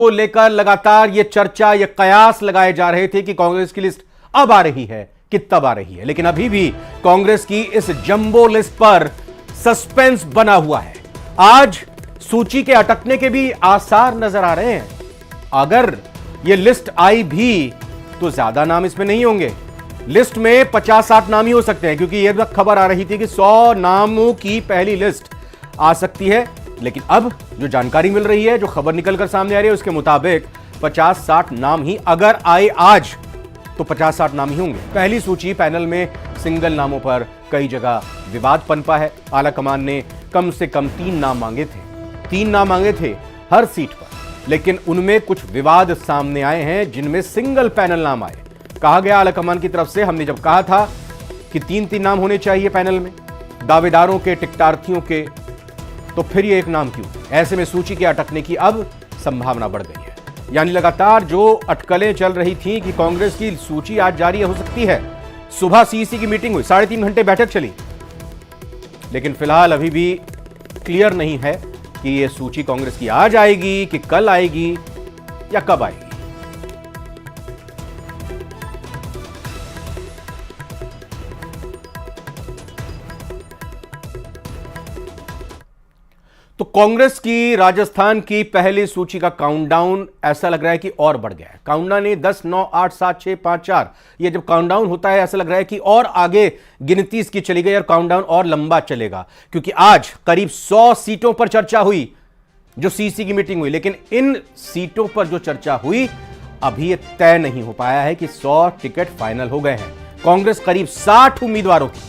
को लेकर लगातार ये चर्चा, ये कयास लगाए जा रहे थे कि कांग्रेस की लिस्ट अब आ रही है कि तब आ रही है, लेकिन अभी भी कांग्रेस की इस जंबो लिस्ट पर सस्पेंस बना हुआ है। आज सूची के अटकने के भी आसार नजर आ रहे हैं। अगर ये लिस्ट आई भी तो ज्यादा नाम इसमें नहीं होंगे। लिस्ट में 50-60 नाम ही हो सकते हैं, क्योंकि यह खबर आ रही थी कि 100 नामों की पहली लिस्ट आ सकती है। लेकिन अब जो जानकारी मिल रही है, जो खबर निकलकर सामने आ रही है, उसके मुताबिक 50-60 नाम ही अगर आए आज तो 50-60 नाम ही होंगे। पहली सूची पैनल में सिंगल नामों पर कई जगह विवाद पनपा है। आला कमान ने कम से कम 3 नाम मांगे थे, 3 नाम मांगे थे हर सीट पर, लेकिन उनमें कुछ विवाद सामने आए हैं जिनमें सिंगल पैनल नाम आए। कहा गया आला कमान की तरफ से, हमने जब कहा था कि 3-3 नाम होने चाहिए पैनल में दावेदारों के, टिकटार्थियों के, तो फिर ये एक नाम क्यों? ऐसे में सूची के अटकने की अब संभावना बढ़ गई है। यानी लगातार जो अटकलें चल रही थी कि कांग्रेस की सूची आज जारी हो सकती है। सुबह सीईसी की मीटिंग हुई, 3.5 घंटे बैठक चली, लेकिन फिलहाल अभी भी क्लियर नहीं है कि यह सूची कांग्रेस की आज आएगी कि कल आएगी या कब आएगी। तो कांग्रेस की राजस्थान की पहली सूची का काउंटडाउन ऐसा लग रहा है कि और बढ़ गया है। काउंटडाउन ने 10, 9, 8, 7, 6, 5, 4, ये जब काउंटडाउन होता है ऐसा लग रहा है कि और आगे गिनती इसकी चली गई और काउंटडाउन और लंबा चलेगा, क्योंकि आज करीब 100 सीटों पर चर्चा हुई जो सीसी की मीटिंग हुई। लेकिन इन सीटों पर जो चर्चा हुई अभी यह तय नहीं हो पाया है कि 100 टिकट फाइनल हो गए हैं। कांग्रेस करीब 60 उम्मीदवारों की,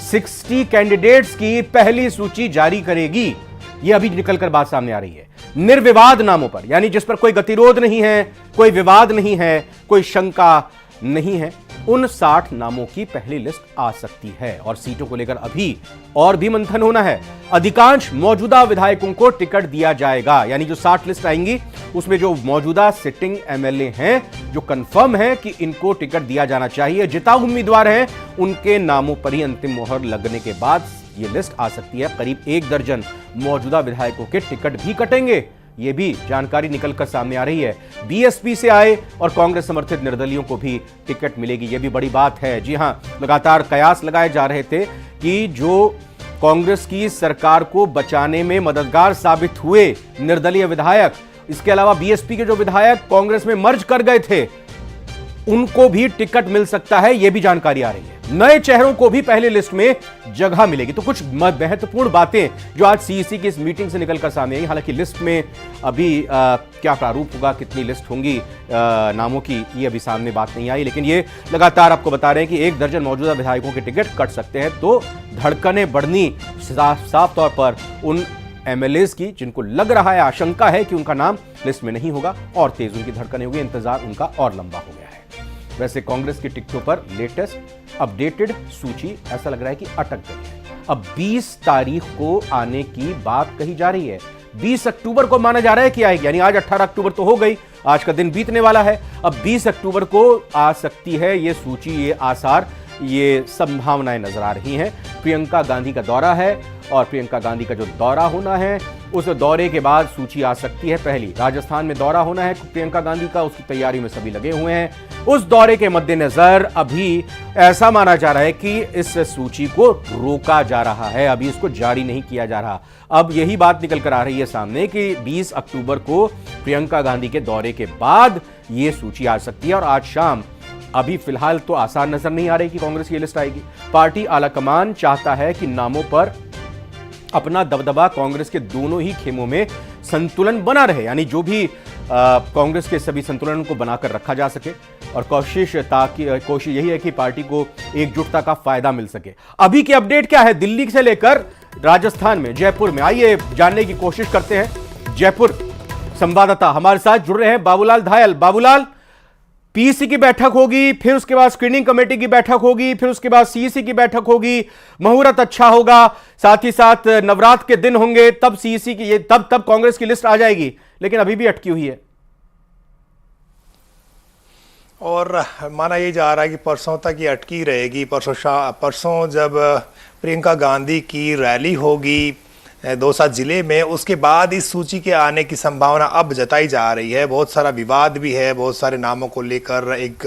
60 कैंडिडेट्स की पहली सूची जारी करेगी। यह अभी निकलकर बात सामने आ रही है निर्विवाद नामों पर, यानी जिस पर कोई गतिरोध नहीं है, कोई विवाद नहीं है, कोई शंका नहीं है, उन 60 नामों की पहली लिस्ट आ सकती है। और सीटों को लेकर अभी और भी मंथन होना है। अधिकांश मौजूदा विधायकों को टिकट दिया जाएगा, यानी जो 60 लिस्ट आएंगी उसमें जो मौजूदा सिटिंग एमएलए हैं, जो कंफर्म है कि इनको टिकट दिया जाना चाहिए, जिताऊ उम्मीदवार हैं, उनके नामों पर ही अंतिम मोहर लगने के बाद ये लिस्ट आ सकती है। करीब 1 दर्जन मौजूदा विधायकों के टिकट भी कटेंगे, ये भी जानकारी निकलकर सामने आ रही है। बीएसपी से आए और कांग्रेस समर्थित निर्दलियों को भी टिकट मिलेगी, ये भी बड़ी बात है। जी हां, लगातार कयास लगाए जा रहे थे कि जो कांग्रेस की सरकार को बचाने में मददगार साबित हुए निर्दलीय विधायक, इसके अलावा बीएसपी के जो विधायक कांग्रेस में मर्ज कर गए थे, उनको भी टिकट मिल सकता है, यह भी जानकारी आ रही है। नए चेहरों को भी पहले लिस्ट में जगह मिलेगी। तो कुछ महत्वपूर्ण बातें जो आज सीईसी की इस मीटिंग से निकलकर सामने आई। हालांकि लिस्ट में अभी क्या प्रारूप होगा, कितनी लिस्ट होंगी नामों की, ये अभी सामने बात नहीं आई, लेकिन ये लगातार आपको बता रहे हैं कि 1 दर्जन मौजूदा विधायकों के टिकट कट सकते हैं। तो धड़कनें बढ़नी साफ तौर पर उन एमएलएस की जिनको लग रहा है, आशंका है कि उनका नाम लिस्ट में नहीं होगा, और तेज उनकी धड़कनें होगी, इंतजार उनका और लंबा हो गया है। वैसे कांग्रेस की टिकटों पर लेटेस्ट अपडेटेड सूची ऐसा लग रहा है कि अटक गई है। अब 20 तारीख को आने की बात कही जा रही है। 20 अक्टूबर को माना जा रहा है कि आएगी, यानी आज 18 अक्टूबर तो हो गई, आज का दिन बीतने वाला है। अब 20 अक्टूबर को आ सकती है ये सूची, ये आसार, ये संभावनाएं नजर आ रही हैं। प्रियंका गांधी का दौरा है, और प्रियंका गांधी का जो दौरा होना है, उस दौरे के बाद सूची आ सकती है पहली। राजस्थान में दौरा होना है प्रियंका गांधी का, उसकी तैयारी में सभी लगे हुए हैं। उस दौरे के मद्देनजर अभी ऐसा माना जा रहा है कि इस सूची को रोका जा रहा है, अभी इसको जारी नहीं किया जा रहा। अब यही बात निकल कर आ रही है सामने कि 20 अक्टूबर को प्रियंका गांधी के दौरे के बाद यह सूची आ सकती है। और आज शाम, अभी फिलहाल तो आसार नजर नहीं आ रही कि कांग्रेस की लिस्ट आएगी। पार्टी आलाकमान चाहता है कि नामों पर अपना दबदबा कांग्रेस के दोनों ही खेमों में संतुलन बना रहे, यानी जो भी कांग्रेस के सभी संतुलन को बनाकर रखा जा सके, और कोशिश यही है कि पार्टी को एकजुटता का फायदा मिल सके। अभी की अपडेट क्या है दिल्ली से लेकर राजस्थान में, जयपुर में, आइए जानने की कोशिश करते हैं। जयपुर संवाददाता हमारे साथ जुड़ रहे हैं बाबूलाल धायल। बाबूलाल, पीसी की बैठक होगी, फिर उसके बाद स्क्रीनिंग कमेटी की बैठक होगी, फिर उसके बाद सीईसी की बैठक होगी, मुहूर्त अच्छा होगा, साथ ही साथ नवरात्र के दिन होंगे, तब सीईसी की तब कांग्रेस की लिस्ट आ जाएगी, लेकिन अभी भी अटकी हुई है। और माना ये जा रहा है कि परसों तक ये अटकी रहेगी। परसों जब प्रियंका गांधी की रैली होगी, दौसा जिले में, उसके बाद इस सूची के आने की संभावना अब जताई जा रही है। बहुत सारा विवाद भी है, बहुत सारे नामों को लेकर एक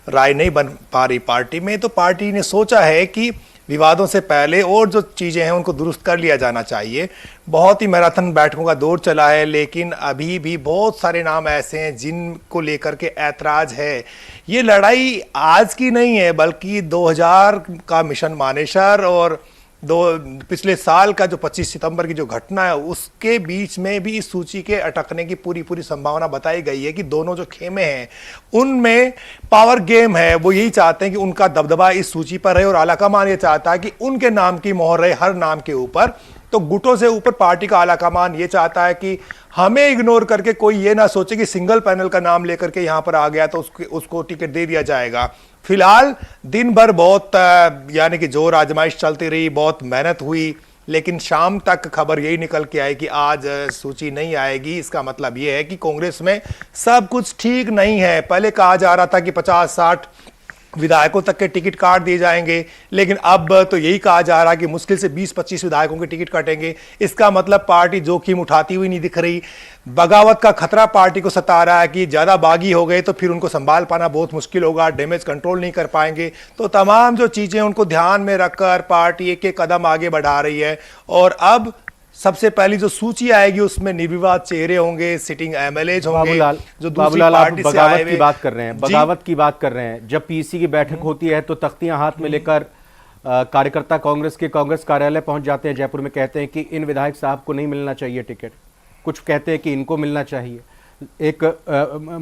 राय नहीं बन पा रही पार्टी में। तो पार्टी ने सोचा है कि विवादों से पहले और जो चीज़ें हैं उनको दुरुस्त कर लिया जाना चाहिए। बहुत ही मैराथन बैठकों का दौर चला है, लेकिन अभी भी बहुत सारे नाम ऐसे हैं जिनको लेकर के ऐतराज है। ये लड़ाई आज की नहीं है, बल्कि 2000 का मिशन मानेसर और पिछले साल का जो 25 सितंबर की जो घटना है उसके बीच में भी इस सूची के अटकने की पूरी संभावना बताई गई है कि दोनों जो खेमे हैं उनमें पावर गेम है। वो यही चाहते हैं कि उनका दबदबा इस सूची पर रहे और आलाकमान ये चाहता है कि उनके नाम की मोहर रहे हर नाम के ऊपर। तो गुटों से ऊपर पार्टी का आलाकमान ये चाहता है कि हमें इग्नोर करके कोई ये ना सोचे कि सिंगल पैनल का नाम लेकर के यहां पर आ गया तो उसको टिकट दे दिया जाएगा। फिलहाल दिन भर बहुत यानी कि जोर आजमाइश चलती रही, बहुत मेहनत हुई, लेकिन शाम तक खबर यही निकल के आई कि आज सूची नहीं आएगी। इसका मतलब यह है कि कांग्रेस में सब कुछ ठीक नहीं है। पहले कहा जा रहा था कि 50-60 विधायकों तक के टिकट काट दिए जाएंगे, लेकिन अब तो यही कहा जा रहा है कि मुश्किल से 20-25 विधायकों के टिकट कटेंगे। इसका मतलब पार्टी जोखिम उठाती हुई नहीं दिख रही। बगावत का खतरा पार्टी को सता रहा है कि ज्यादा बागी हो गए तो फिर उनको संभाल पाना बहुत मुश्किल होगा, डैमेज कंट्रोल नहीं कर पाएंगे। तो तमाम जो चीजें उनको ध्यान में रखकर पार्टी एक एक कदम आगे बढ़ा रही है। और अब सबसे पहली जो सूची आएगी उसमें निर्विवाद चेहरे होंगे, सिटिंग एमएलएज होंगे। जो दूसरी पार्टी से आए हुए, की बात कर रहे हैं, बगावत की बात कर रहे हैं। जब पीसी की बैठक होती है तो तख्तियां हाथ में लेकर कार्यकर्ता कांग्रेस के कांग्रेस कार्यालय पहुंच जाते हैं जयपुर में, कहते हैं कि इन विधायक साहब को नहीं मिलना चाहिए टिकट, कुछ कहते हैं कि इनको मिलना चाहिए। एक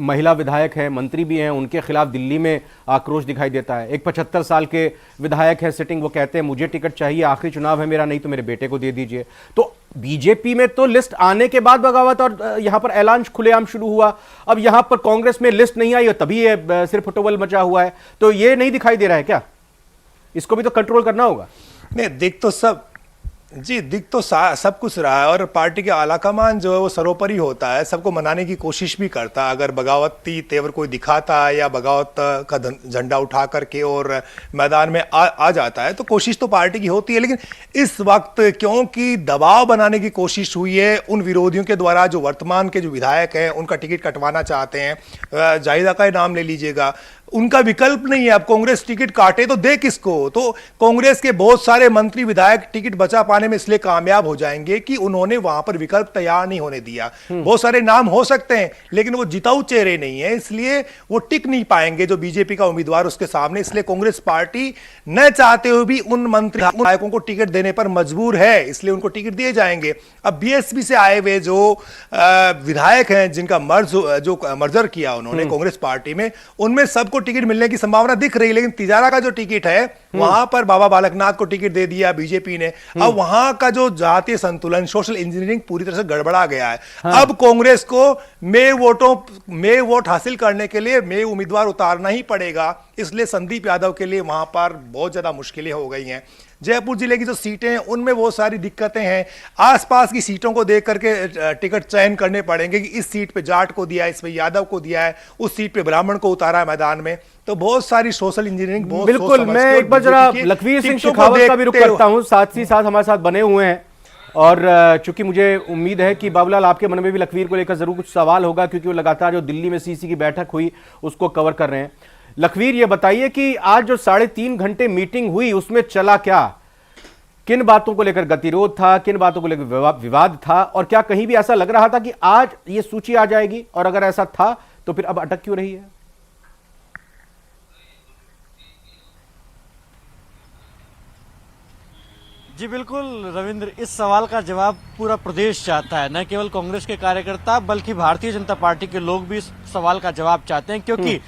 महिला विधायक है, मंत्री भी हैं, उनके खिलाफ दिल्ली में आक्रोश दिखाई देता है। एक 75 साल के विधायक है सिटिंग, वो कहते हैं मुझे टिकट चाहिए, आखिरी चुनाव है मेरा, नहीं तो मेरे बेटे को दे दीजिए। तो बीजेपी में तो लिस्ट आने के बाद बगावत और यहां पर ऐलान खुलेआम शुरू हुआ। अब यहां पर कांग्रेस में लिस्ट नहीं आई और तभी ये सिर्फ फुटबॉल मचा हुआ है। तो ये नहीं दिखाई दे रहा है क्या? इसको भी तो कंट्रोल करना होगा। नहीं, दिख तो सब कुछ रहा है और पार्टी के आलाकमान जो है वो सर्वोपरि होता है, सबको मनाने की कोशिश भी करता है। अगर बगावती तेवर कोई दिखाता है या बगावत का झंडा उठा करके और मैदान में आ जाता है तो कोशिश तो पार्टी की होती है। लेकिन इस वक्त क्योंकि दबाव बनाने की कोशिश हुई है उन विरोधियों के द्वारा, जो वर्तमान के जो विधायक हैं उनका टिकट कटवाना चाहते हैं, जाहिदा का नाम ले लीजिएगा, उनका विकल्प नहीं है। अब कांग्रेस टिकट काटे तो दे किसको? तो कांग्रेस के बहुत सारे मंत्री विधायक टिकट बचा पाने में इसलिए कामयाब हो जाएंगे कि उन्होंने वहां पर विकल्प तैयार नहीं होने दिया। बहुत सारे नाम हो सकते हैं लेकिन वो जिताऊ चेहरे नहीं है, इसलिए वो टिक नहीं पाएंगे जो बीजेपी का उम्मीदवार उसके सामने। इसलिए कांग्रेस पार्टी न चाहते हुए भी उन मंत्री विधायकों को टिकट देने पर मजबूर है, इसलिए उनको टिकट दिए जाएंगे। अब बीएसपी से आए हुए जो विधायक हैं जिनका मर्जर किया उन्होंने कांग्रेस पार्टी में, उनमें सबको टिकट मिलने की संभावना दिख रही है। लेकिन तिजारा का जो टिकट है वहां पर बाबा बालकनाथ को टिकट दे दिया बीजेपी ने। अब वहां का जो जातीय संतुलन, सोशल इंजीनियरिंग पूरी तरह से गड़बड़ा गया है। अब कांग्रेस को में वोट हासिल करने के लिए में उम्मीदवार उतारना ही पड़ेगा। इसलिए संदीप यादव के लिए वहां पर बहुत ज्यादा मुश्किलें हो गई हैं। जयपुर जिले की जो सीटें हैं उनमें बहुत सारी दिक्कतें हैं। आसपास की सीटों को देख करके टिकट चयन करने पड़ेंगे कि इस सीट पे जाट को दिया है, इस पे यादव को दिया है, उस सीट पे ब्राह्मण को उतारा है मैदान में। तो बहुत सारी सोशल इंजीनियरिंग, बहुत बिल्कुल। मैं एक बार जरा लखवीर सिंह शेखावत का भी रुख करता हूं, साथ ही साथ हमारे साथ बने हुए हैं। और चूंकि मुझे उम्मीद है कि बाबूलाल आपके मन में भी लखवीर को लेकर जरूर कुछ सवाल होगा, क्योंकि वो लगातार जो दिल्ली में सीसी की बैठक हुई उसको कवर कर रहे हैं। लखवीर, ये बताइए कि आज जो 3.5 घंटे मीटिंग हुई उसमें चला क्या? किन बातों को लेकर गतिरोध था, किन बातों को लेकर विवाद था, और क्या कहीं भी ऐसा लग रहा था कि आज ये सूची आ जाएगी? और अगर ऐसा था तो फिर अब अटक क्यों रही है? जी बिल्कुल रविंद्र, इस सवाल का जवाब पूरा प्रदेश चाहता है, न केवल कांग्रेस के कार्यकर्ता बल्कि भारतीय जनता पार्टी के लोग भी इस सवाल का जवाब चाहते हैं। क्योंकि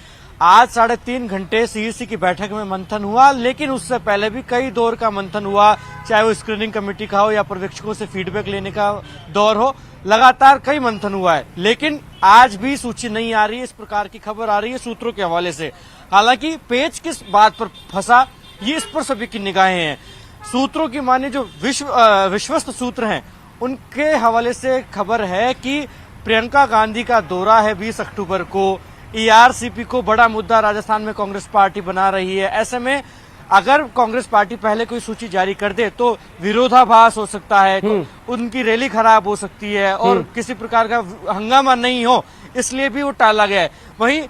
आज 3.5 घंटे सीईसी की बैठक में मंथन हुआ, लेकिन उससे पहले भी कई दौर का मंथन हुआ, चाहे वो स्क्रीनिंग कमेटी का हो या पर्यवेक्षकों से फीडबैक लेने का दौर हो। लगातार कई मंथन हुआ है, लेकिन आज भी सूची नहीं आ रही है, इस प्रकार की खबर आ रही है सूत्रों के हवाले से। हालांकि पेच किस बात पर फंसा, ये इस पर सभी की निगाहें हैं। सूत्रों की माने जो विश्वस्त सूत्र हैं उनके हवाले से खबर है कि प्रियंका गांधी का दौरा है 20 अक्टूबर को। ईआरसीपी को बड़ा मुद्दा राजस्थान में कांग्रेस पार्टी बना रही है। ऐसे में अगर कांग्रेस पार्टी पहले कोई सूची जारी कर दे तो विरोधाभास हो सकता है, उनकी रैली खराब हो सकती है और किसी प्रकार का हंगामा नहीं हो, इसलिए भी वो टाला गया है। वहीं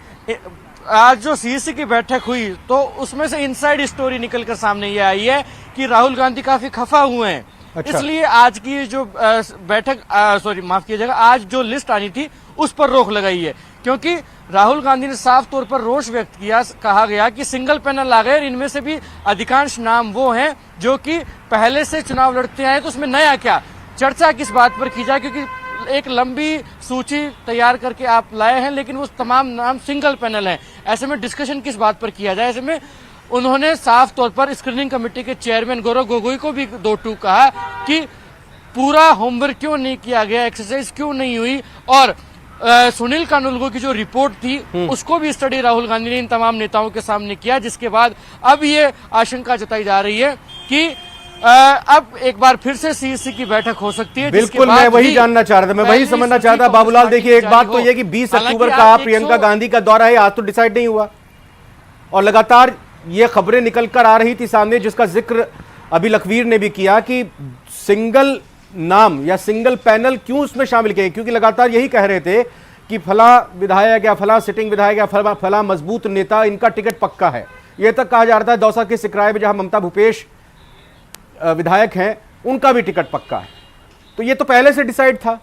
आज जो सीईसी की बैठक हुई तो उसमें से इनसाइड स्टोरी निकलकर सामने ये आई है कि राहुल गांधी काफी खफा हुए हैं। अच्छा। इसलिए आज की जो बैठक माफ कीजिएगा, आज जो लिस्ट आनी थी उस पर रोक लगाई है, क्योंकि राहुल गांधी ने साफ तौर पर रोष व्यक्त किया। कहा गया कि सिंगल पैनल आ गए, इनमें से भी अधिकांश नाम वो हैं जो कि पहले से चुनाव लड़ते आए, तो उसमें नया क्या, चर्चा किस बात पर की जाए, क्योंकि एक लंबी सूची तैयार करके आप लाए हैं लेकिन वो तमाम नाम सिंगल पैनल हैं। ऐसे में डिस्कशन किस बात पर किया जाए। ऐसे में उन्होंने साफ तौर पर स्क्रीनिंग कमेटी के चेयरमैन गौरव गोगोई को भी 2 टूक कहा कि पूरा होमवर्क क्यों नहीं किया गया, एक्सरसाइज क्यों नहीं हुई, और सुनील कानूनगो की जो रिपोर्ट थी उसको भी स्टडी राहुल गांधी ने इन तमाम नेताओं के सामने किया, जिसके बाद अब ये आशंका जताई जा रही है कि अब एक बार फिर से सीईसी की बैठक हो सकती है। बिल्कुल, मैं वही जानना चाह रहा था, मैं वही समझना चाहता था बाबूलाल। देखिए, एक बात तो यह कि 20 अक्टूबर का प्रियंका गांधी का दौरा है, आज तो डिसाइड नहीं हुआ और लगातार ये खबरें निकलकर आ रही थी सामने, जिसका जिक्र अभी लखवीर ने भी किया कि सिंगल नाम या सिंगल पैनल क्यों उसमें शामिल किए, क्योंकि लगातार यही कह रहे थे कि फला विधायक या फला सिटिंग विधायक या फला मजबूत नेता, इनका टिकट पक्का है। यह तक कहा जा रहा था दौसा के सिकराय में जहां ममता भूपेश विधायक हैं, उनका भी टिकट पक्का है। तो ये तो पहले से डिसाइड था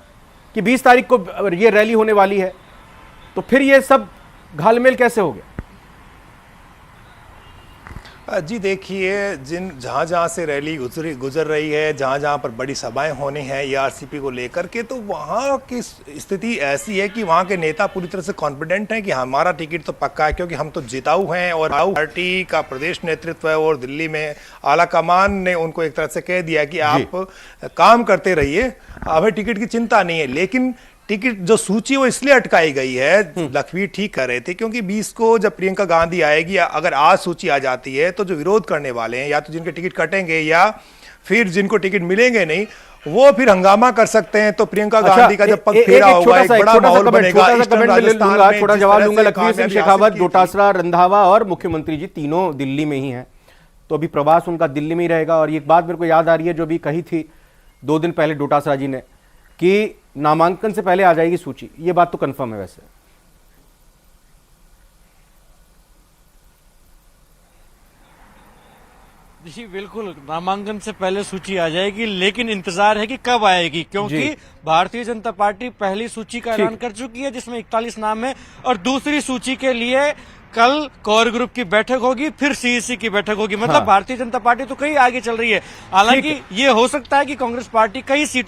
कि 20 तारीख को ये रैली होने वाली है, तो फिर ये सब घालमेल कैसे हो गया? जी देखिए, जहाँ जहाँ से रैली गुजर रही है, जहाँ जहाँ पर बड़ी सभाएं होनी है ईआरसीपी को लेकर के, तो वहाँ की स्थिति ऐसी है कि वहाँ के नेता पूरी तरह से कॉन्फिडेंट हैं कि हमारा टिकट तो पक्का है, क्योंकि हम तो जिताऊ हैं और पार्टी का प्रदेश नेतृत्व है और दिल्ली में आला कमान ने उनको एक तरह से कह दिया कि आप काम करते रहिए, हमें टिकट की चिंता नहीं है। लेकिन टिकट जो सूची वो इसलिए अटकाई गई है, लखवीर ठीक कर रहे थे, क्योंकि 20 को जब प्रियंका गांधी आएगी, अगर आज सूची आ जाती है तो जो विरोध करने वाले हैं, या तो जिनके टिकट कटेंगे या फिर जिनको टिकट मिलेंगे नहीं, वो फिर हंगामा कर सकते हैं। तो प्रियंका गांधी का जब पग फेरा होगा, एक बड़ा माहौल बनेगा। छोटा जवाब लूंगा। लखवीर सिंह शेखावत, डोटासरा, रंधावा और मुख्यमंत्री जी तीनों दिल्ली में ही हैं, तो अभी प्रवास उनका दिल्ली में ही रहेगा। और एक बात मेरे को याद आ रही है जो भी कही थी 2 दिन पहले डोटासरा जी ने, कि नामांकन से पहले आ जाएगी सूची, ये बात तो कंफर्म है वैसे। जी बिल्कुल, नामांकन से पहले सूची आ जाएगी, लेकिन इंतजार है कि कब आएगी, क्योंकि भारतीय जनता पार्टी पहली सूची का ऐलान कर चुकी है जिसमें 41 नाम है, और दूसरी सूची के लिए कल कोर ग्रुप की बैठक होगी, फिर सीईसी की बैठक होगी। मतलब भारतीय जनता पार्टी तो कहीं आगे चल रही है। हालांकि ये हो सकता है कि कांग्रेस पार्टी कई सीटों